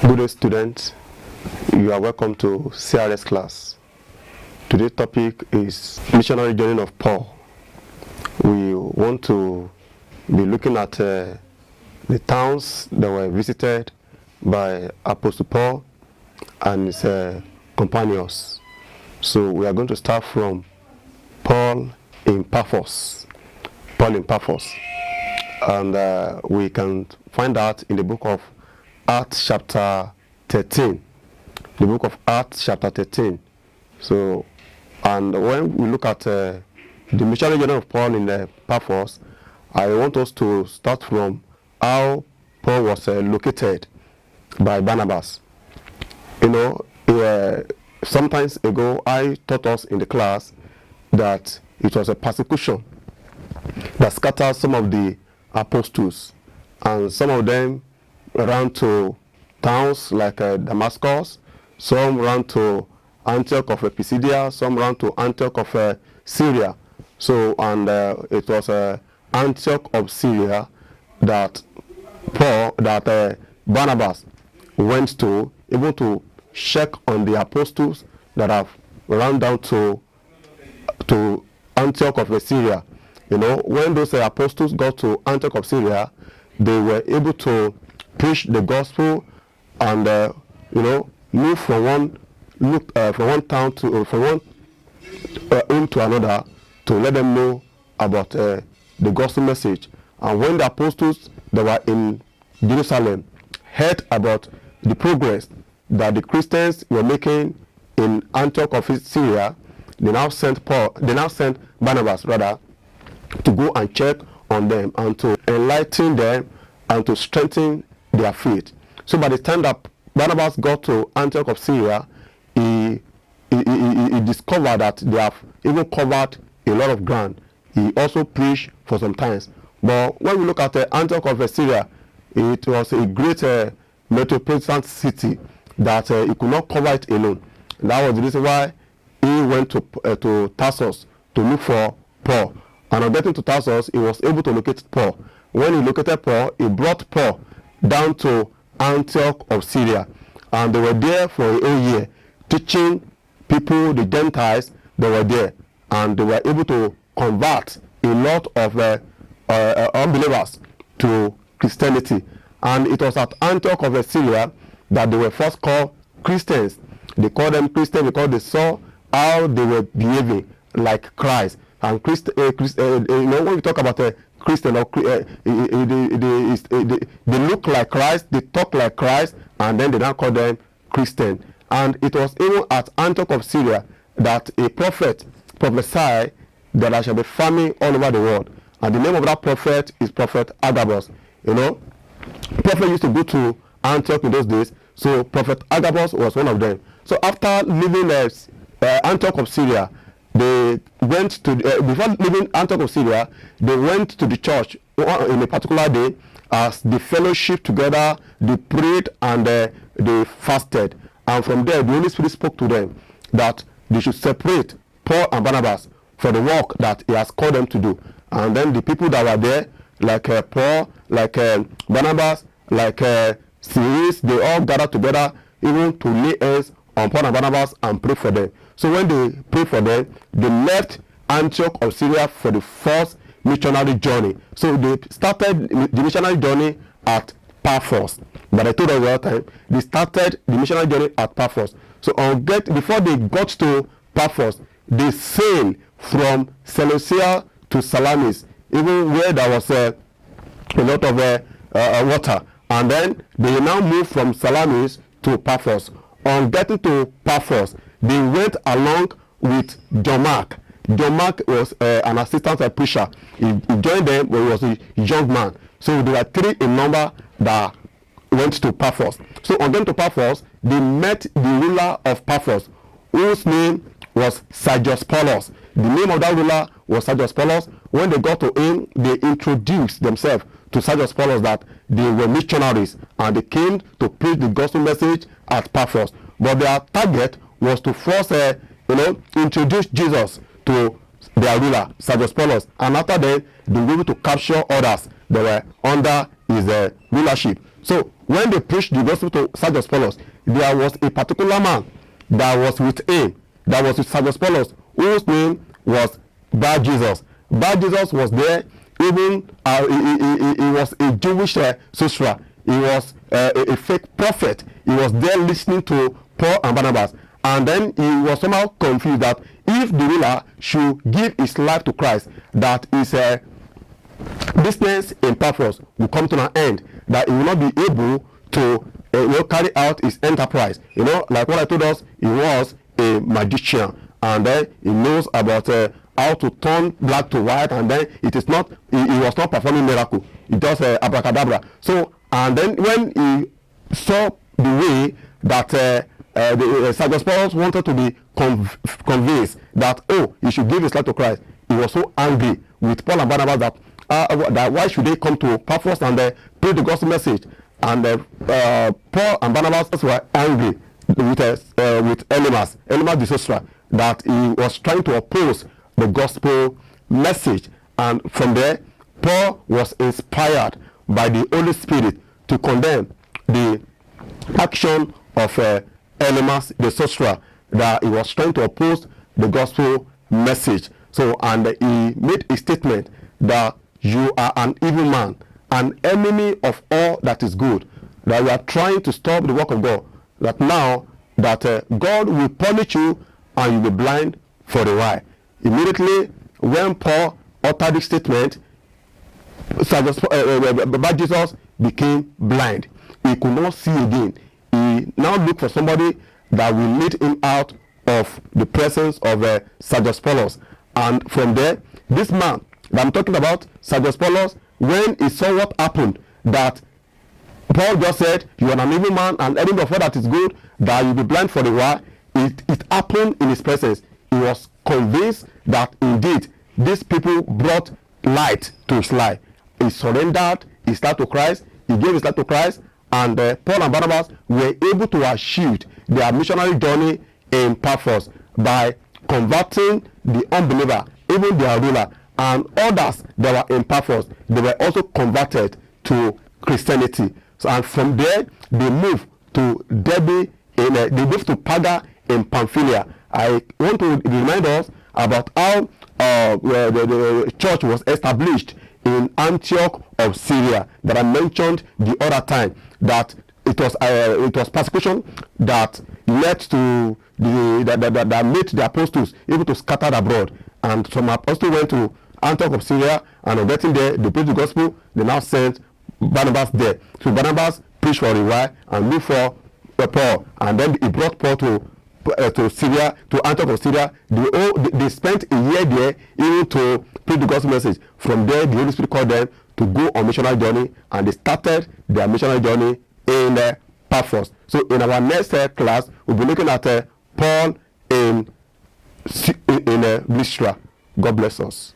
Good day, students. You are welcome to CRS class. Today's topic is missionary journey of Paul. We want to be looking at the towns that were visited by Apostle Paul and his companions. So we are going to start from Paul in Paphos. Paul in Paphos. And we can find that in the book of Acts chapter 13. The book of Acts chapter 13. So, and when we look at the missionary journey of Paul in Paphos, I want us to start from how Paul was located by Barnabas. You know, sometimes ago I taught us in the class that it was a persecution that scattered some of the apostles, and some of them ran to towns like Damascus, some ran to Antioch of Pisidia, some ran to Antioch of Syria. So, and it was Antioch of Syria that Barnabas went to, able to check on the apostles that have run down to Antioch of Syria. You know, when those apostles got to Antioch of Syria, they were able to preach the gospel and move from one town to from one home to another to let them know about the gospel message. And when the apostles that were in Jerusalem heard about the progress that the Christians were making in Antioch of Syria, they now sent Barnabas rather to go and check on them and to enlighten them and to strengthen their faith. So by the time that Barnabas got to Antioch of Syria, he discovered that they have even covered a lot of ground. He also preached for some times. But when we look at Antioch of Syria, it was a great metropolitan city that he could not cover it alone. And that was the reason why he went to Tarsus to look for Paul. And on getting to Tarsus, he was able to locate Paul. When he located Paul, he brought Paul down to Antioch of Syria. And they were there for a whole year, teaching people, the Gentiles, they were there. And they were able to convert a lot of unbelievers to Christianity. And it was at Antioch of Syria that they were first called Christians. They called them Christians because they saw how they were behaving like Christ. And when we talk about a Christian, they look like Christ, they talk like Christ, and then they now call them Christian. And it was even at Antioch of Syria that a prophet prophesied that there shall be famine all over the world. And the name of that prophet is Prophet Agabus. You know, prophet used to go to Antioch in those days, so Prophet Agabus was one of them. So after leaving Antioch of Syria, they went to before leaving Antioch of Syria, they went to the church in a particular day as the fellowship together. They prayed and they fasted, and from there the Holy Spirit spoke to them that they should separate Paul and Barnabas for the work that he has called them to do. And then the people that were there, like Paul, like Barnabas, like CRS, they all gathered together even to lay hands on Paul and Barnabas and pray for them. So when they prayed for them, they left Antioch of Syria for the first missionary journey. So they started the missionary journey at Paphos. But I told us the other time, they started the missionary journey at Paphos. So before they got to Paphos, they sailed from Seleucia to Salamis, even where there was a lot of water. And then they now moved from Salamis to Paphos. On getting to Paphos, they went along with John Mark. John Mark was an assistant preacher. He joined them when he was a young man. So there were 3 in number that went to Paphos. So on getting to Paphos, they met the ruler of Paphos, whose name was Sergius Paulus. The name of that ruler was Sergius Paulus. When they got to him, they introduced themselves to Sergius Paulus that they were missionaries and they came to preach the gospel message at Paphos. But their target was to first, introduce Jesus to their ruler, Sergius Paulus, and after that, they were able to capture others that were under his rulership. So when they preached the gospel to Sergius Paulus, there was a particular man that was with him, that was with Sergius Paulus, whose name was Bar Jesus. Bar Jesus was there. Even he was a Jewish sorcerer. He was a fake prophet. He was there listening to Paul and Barnabas, and then he was somehow confused that if the ruler should give his life to Christ, that his business in Paphos will come to an end, that he will not be able to carry out his enterprise. Like what I told us, he was a magician, and then he knows about how to turn black to white, and then it is not, he was not performing miracle, he does abracadabra. So, and then when he saw the way that Sergius Paulus wanted to be convinced that, he should give his life to Christ, he was so angry with Paul and Barnabas that why should they come to Paphos and preach the gospel message. And Paul and Barnabas were angry with Elymas the sorcerer, that he was trying to oppose the gospel message. And from there, Paul was inspired by the Holy Spirit to condemn the action of Elymas the sorcerer, that he was trying to oppose the gospel message. So, and he made a statement that you are an evil man, an enemy of all that is good, that you are trying to stop the work of God, that now that God will punish you and you'll be blind for a while. Immediately when Paul uttered this statement, Bar Jesus became blind. He could not see again. He now looked for somebody that will lead him out of the presence of Sergius Paulus. And from there, this man that I'm talking about, Sergius Paulus, when he saw what happened, that Paul just said, you are an evil man, and enemy of all that is good, that you'll be blind for a while. It happened in his presence. He was convinced that indeed these people brought light to his life. He surrendered his life to Christ. He gave his life to Christ, and Paul and Barnabas were able to achieve their missionary journey in Paphos by converting the unbeliever, even their ruler, and others that were in Paphos. They were also converted to Christianity. So, and from there they moved to Derbe, they moved to Perga in Pamphylia. I want to remind us about how the church was established in Antioch of Syria, that I mentioned the other time, that it was persecution that led to that made the apostles able to scatter abroad, and some apostles went to Antioch of Syria, and on getting there they preached the gospel. They now sent Barnabas there. So Barnabas preached for a while and looked for Paul, and then he brought Paul to Syria, to Antioch of Syria. They spent a year there even to preach the gospel message. From there, the Holy Spirit called them to go on missionary journey, and they started their missionary journey in Paphos. So in our next class, we'll be looking at Paul in Lystra. God bless us.